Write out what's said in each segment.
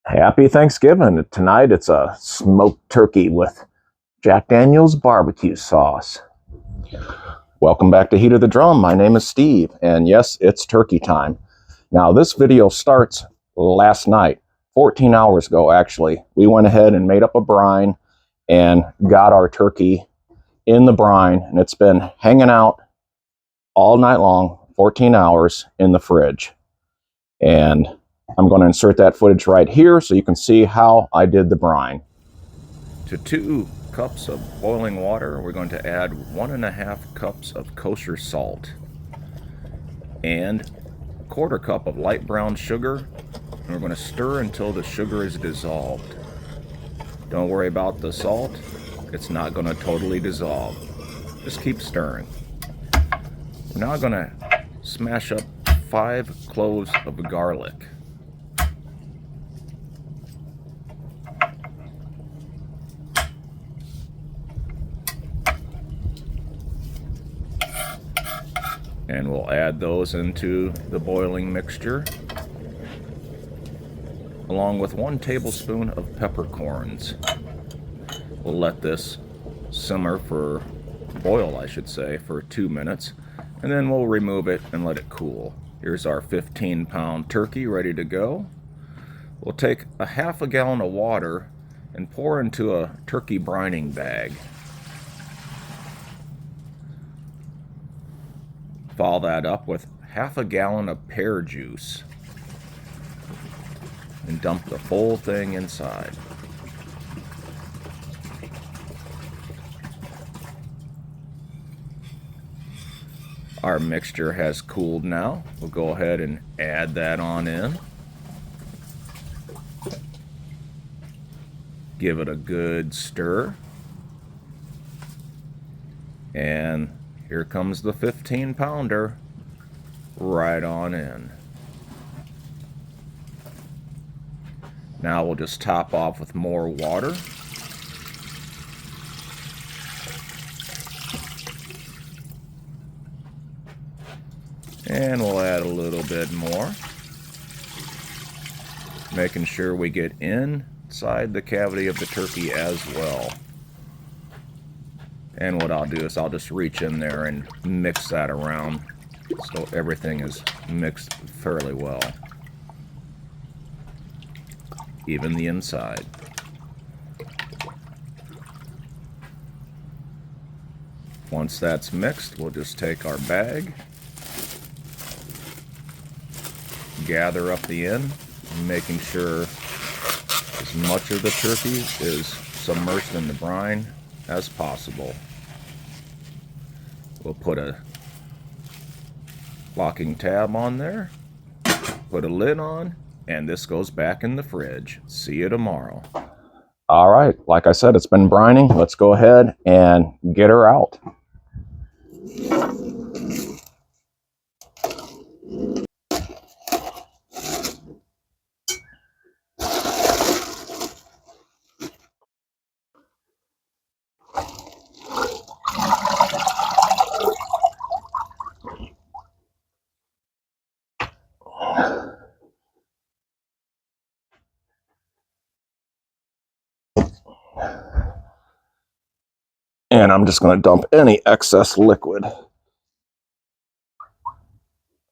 Happy Thanksgiving. Tonight it's a smoked turkey with Jack Daniel's barbecue sauce. Welcome back to Heat of the Drum. My name is Steve, and yes, it's turkey time. Now, this video starts last night, 14 hours ago actually. We went ahead and made up a brine and got our turkey in the brine, and it's been hanging out all night long, 14 hours in the fridge. And I'm going to insert that footage right here so you can see how I did the brine. To 2 cups of boiling water, we're going to add 1.5 cups of kosher salt and 1/4 cup of light brown sugar. And we're going to stir until the sugar is dissolved. Don't worry about the salt. It's not going to totally dissolve. Just keep stirring. We're now going to smash up 5 cloves of garlic. And we'll add those into the boiling mixture, along with 1 tablespoon of peppercorns. We'll let this simmer boil I should say, for 2 minutes, and then we'll remove it and let it cool. Here's our 15-pound turkey ready to go. We'll take 1/2 gallon of water and pour into a turkey brining bag. Follow that up with 1/2 gallon of pear juice and dump the whole thing inside. Our mixture has cooled now. We'll go ahead and add that on in. Give it a good stir. And here comes the 15-pounder right on in. Now we'll just top off with more water. And we'll add a little bit more, making sure we get inside the cavity of the turkey as well. And what I'll do is I'll just reach in there and mix that around so everything is mixed fairly well, even the inside. Once that's mixed, we'll just take our bag, gather up the end, making sure as much of the turkey is submerged in the brine as possible. We'll put a locking tab on there, put a lid on, and this goes back in the fridge. See you tomorrow. All right, like I said, it's been brining. Let's go ahead and get her out. And I'm just going to dump any excess liquid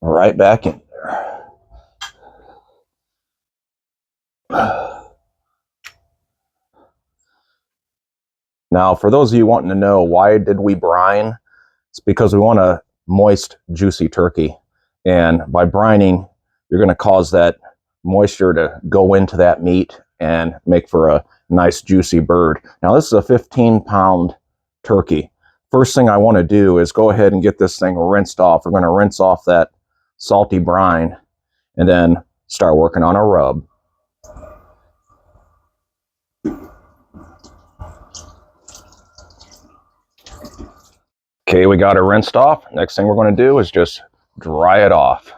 right back in there. Now, for those of you wanting to know why did we brine, it's because we want a moist, juicy turkey. And by brining, you're going to cause that moisture to go into that meat and make for a nice, juicy bird. Now, this is a 15-pound turkey. First thing I want to do is go ahead and get this thing rinsed off. We're going to rinse off that salty brine and then start working on a rub. Okay, we got it rinsed off. Next thing we're going to do is just dry it off.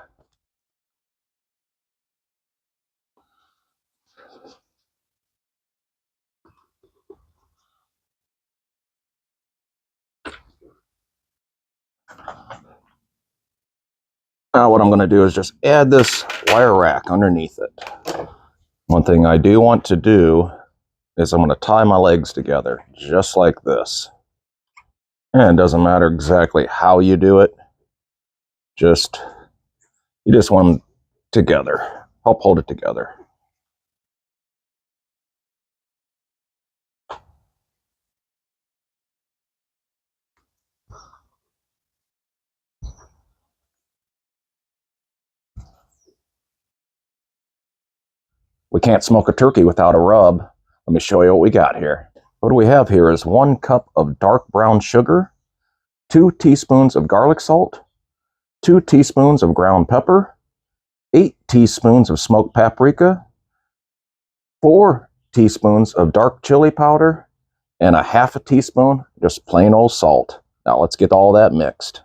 Now what I'm going to do is just add this wire rack underneath it. One thing I do want to do is I'm going to tie my legs together just like this. And it doesn't matter exactly how you do it. You just want them together. Help hold it together. We can't smoke a turkey without a rub. Let me show you what we got here. What we have here is 1 cup of dark brown sugar, 2 teaspoons of garlic salt, 2 teaspoons of ground pepper, 8 teaspoons of smoked paprika, 4 teaspoons of dark chili powder, and a half a teaspoon just plain old salt. Now let's get all that mixed.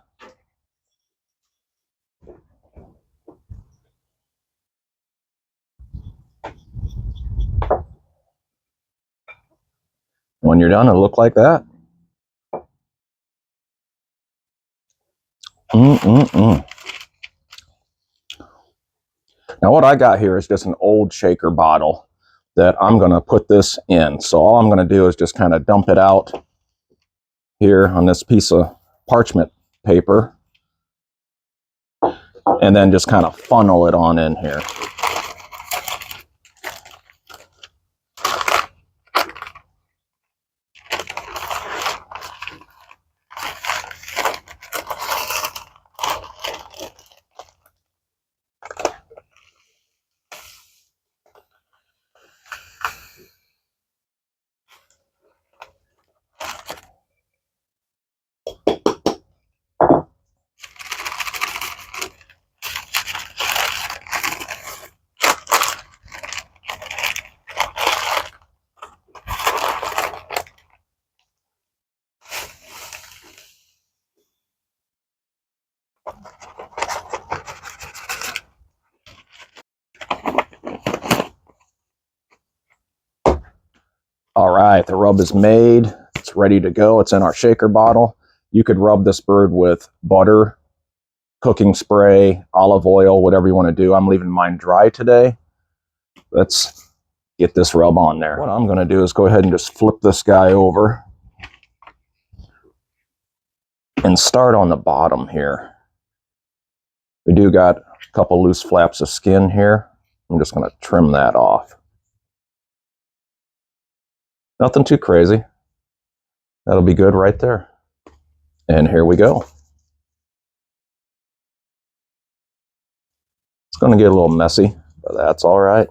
When you're done, it'll look like that. Now what I got here is just an old shaker bottle that I'm going to put this in. So all I'm going to do is just kind of dump it out here on this piece of parchment paper and then just kind of funnel it on in here. All right, the rub is made. It's ready to go. It's in our shaker bottle. You could rub this bird with butter, cooking spray, olive oil, whatever you want to do. I'm leaving mine dry today. Let's get this rub on there. What I'm going to do is go ahead and just flip this guy over and start on the bottom here. We do got a couple loose flaps of skin here. I'm just going to trim that off. Nothing too crazy. That'll be good right there. And here we go. It's going to get a little messy, but that's all right.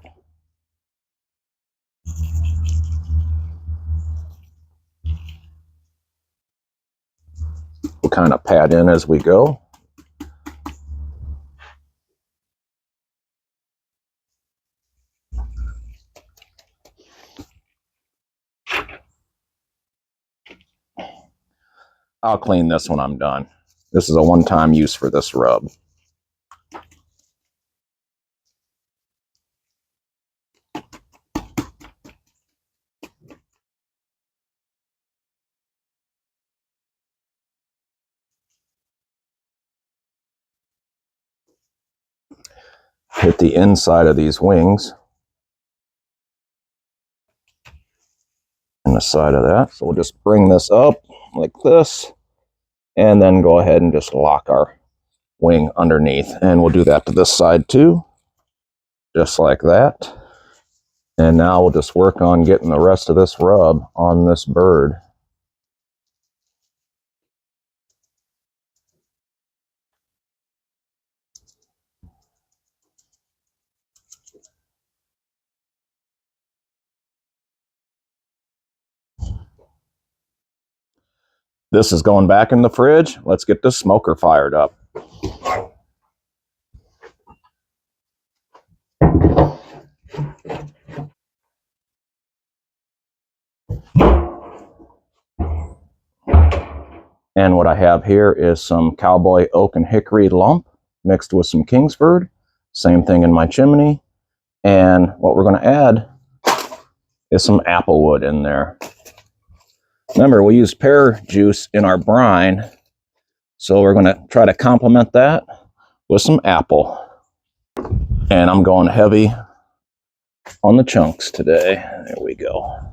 We'll kind of pat in as we go. I'll clean this when I'm done. This is a one-time use for this rub. Hit the inside of these wings and the side of that. So we'll just bring this up like this and then go ahead and just lock our wing underneath. And we'll do that to this side too, just like that. And now we'll just work on getting the rest of this rub on this bird. This is going back in the fridge. Let's get the smoker fired up. And what I have here is some cowboy oak and hickory lump mixed with some Kingsford. Same thing in my chimney. And what we're going to add is some applewood in there. Remember, we used pear juice in our brine, so we're going to try to complement that with some apple. And I'm going heavy on the chunks today. There we go.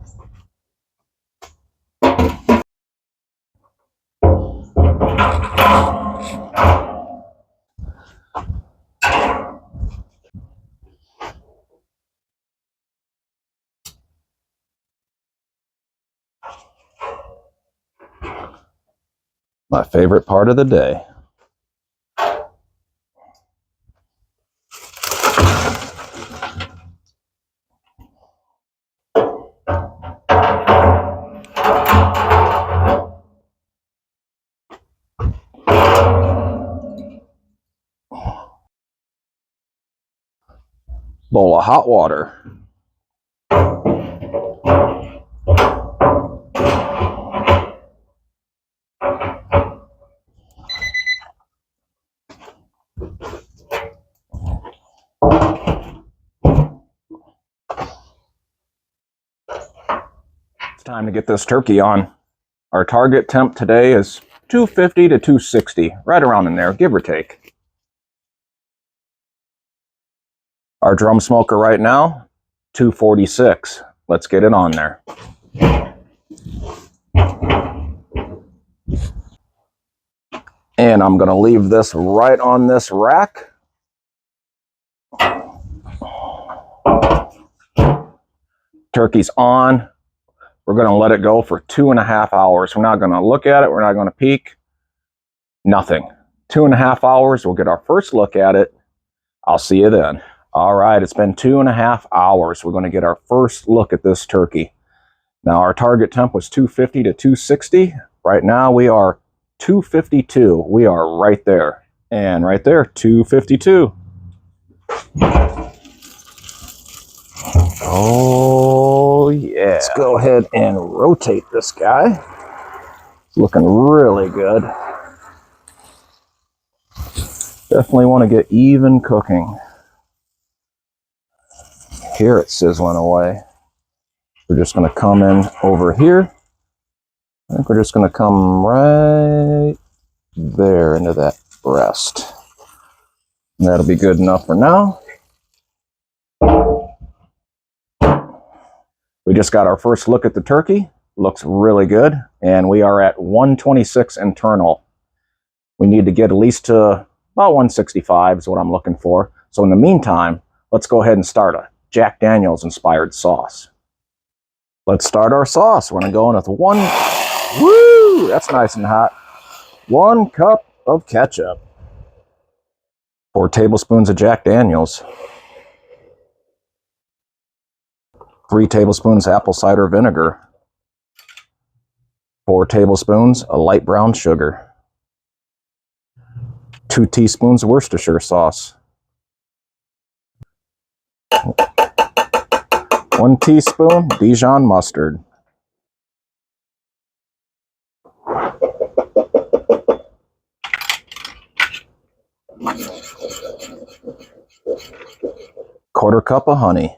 My favorite part of the day. Bowl of hot water. It's time to get this turkey on. Our target temp today is 250 to 260, right around in there, give or take. Our drum smoker right now, 246. Let's get it on there. And I'm going to leave this right on this rack. Turkey's on. We're going to let it go for 2.5 hours. We're not going to look at it. We're not going to peek. Nothing. 2.5 hours. We'll get our first look at it. I'll see you then. All right, it's been 2.5 hours. We're going to get our first look at this turkey. Now, our target temp was 250 to 260. Right now, we are 252. We are right there. And right there, 252. Oh, yeah. Let's go ahead and rotate this guy. It's looking really good. Definitely want to get even cooking. Here it's sizzling away. We're just going to come in over here. I think we're just going to come right there into that breast. And that'll be good enough for now. We just got our first look at the turkey. Looks really good. And we are at 126 internal. We need to get at least to about 165 is what I'm looking for. So in the meantime, let's go ahead and start a Jack Daniel's inspired sauce. Let's start our sauce. We're going to go in with woo, that's nice and hot. 1 cup of ketchup. 4 tablespoons of Jack Daniel's. 3 tablespoons apple cider vinegar. 4 tablespoons of light brown sugar. 2 teaspoons of Worcestershire sauce. 1 teaspoon Dijon mustard. Quarter cup of honey.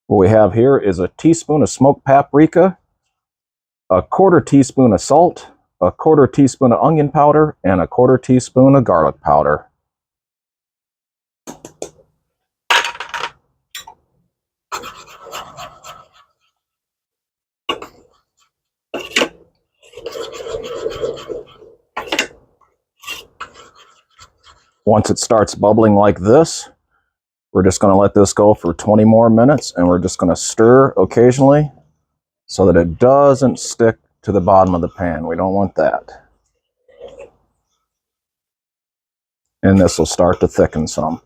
What we have here is a teaspoon of smoked paprika, a 1/4 teaspoon of salt, a 1/4 teaspoon of onion powder, and a 1/4 teaspoon of garlic powder. Once it starts bubbling like this, we're just going to let this go for 20 more minutes, and we're just going to stir occasionally so that it doesn't stick to the bottom of the pan. We don't want that. And this will start to thicken some.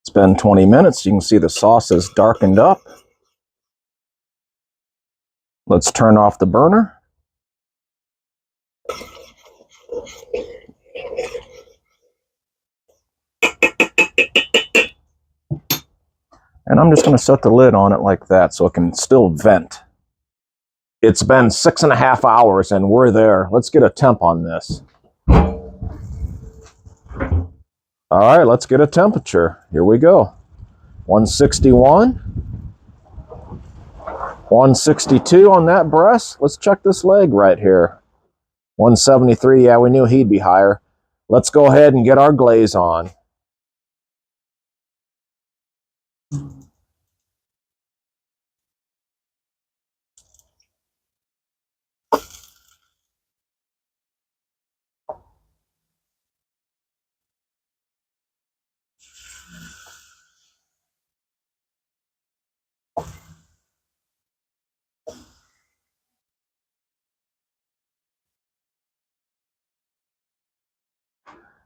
It's been 20 minutes. You can see the sauce is darkened up. Let's turn off the burner. And I'm just going to set the lid on it like that so it can still vent. It's been 6.5 hours and we're there. Let's get a temp on this. All right, let's get a temperature. Here we go. 161. 162 on that breast. Let's check this leg right here. 173. Yeah, we knew he'd be higher. Let's go ahead and get our glaze on.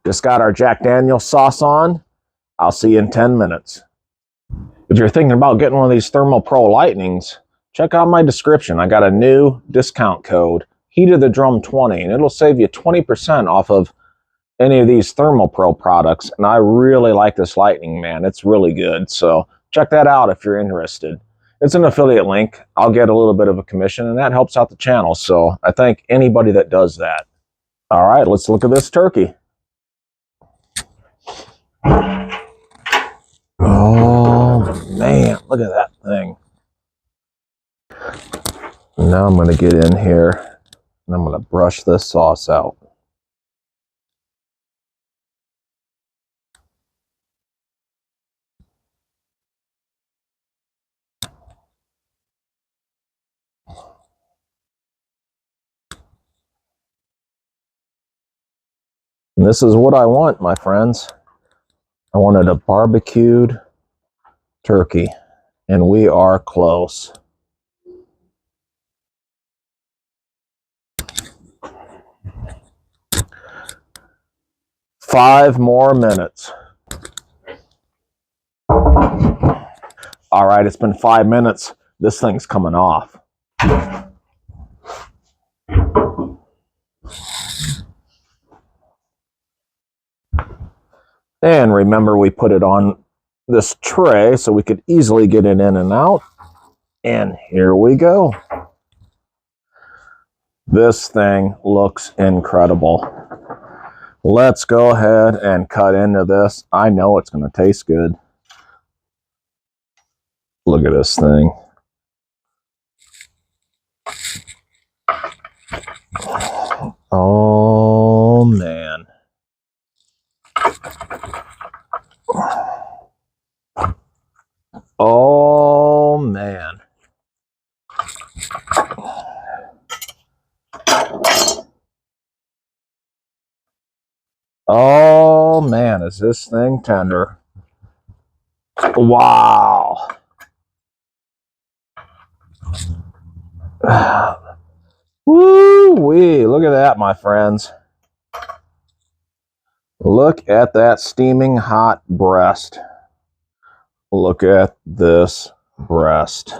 Just got our Jack Daniel's sauce on. I'll see you in 10 minutes. If you're thinking about getting one of these Thermal Pro Lightnings, check out my description. I got a new discount code, Heat of the Drum 20, and it'll save you 20% off of any of these Thermal Pro products. And I really like this Lightning, man. It's really good. So check that out if you're interested. It's an affiliate link. I'll get a little bit of a commission, and that helps out the channel. So I thank anybody that does that. All right, let's look at this turkey. Oh, man, look at that thing. Now I'm going to get in here, and I'm going to brush this sauce out. And this is what I want, my friends. I wanted a barbecued turkey, and we are close. Five more minutes. All right, it's been 5 minutes. This thing's coming off. And remember, we put it on this tray so we could easily get it in and out. And here we go. This thing looks incredible. Let's go ahead and cut into this. I know it's going to taste good. Look at this thing. Oh, man. Oh, man. Oh, man, is this thing tender. Wow. Woo-wee. Look at that, my friends. Look at that steaming hot breast. Look at this breast.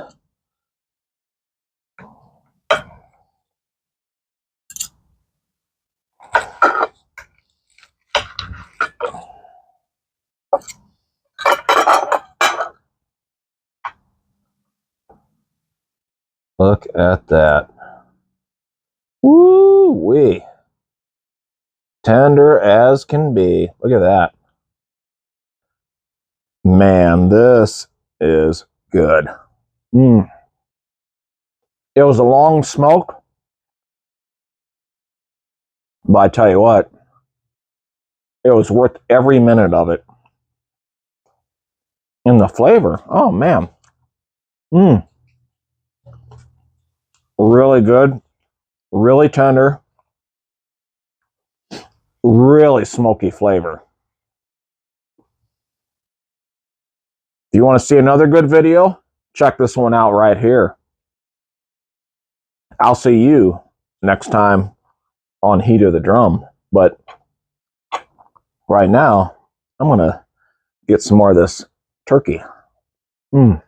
Look at that. Woo-wee. Tender as can be. Look at that. Man, this is good. It was a long smoke, but I tell you what, it was worth every minute of it. And the flavor, oh man. Really good, really tender, really smoky flavor. If you want to see another good video, check this one out right here. I'll see you next time on Heat of the Drum. But right now, I'm going to get some more of this turkey. Mm.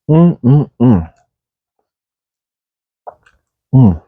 Mm, mm, mm. Mm.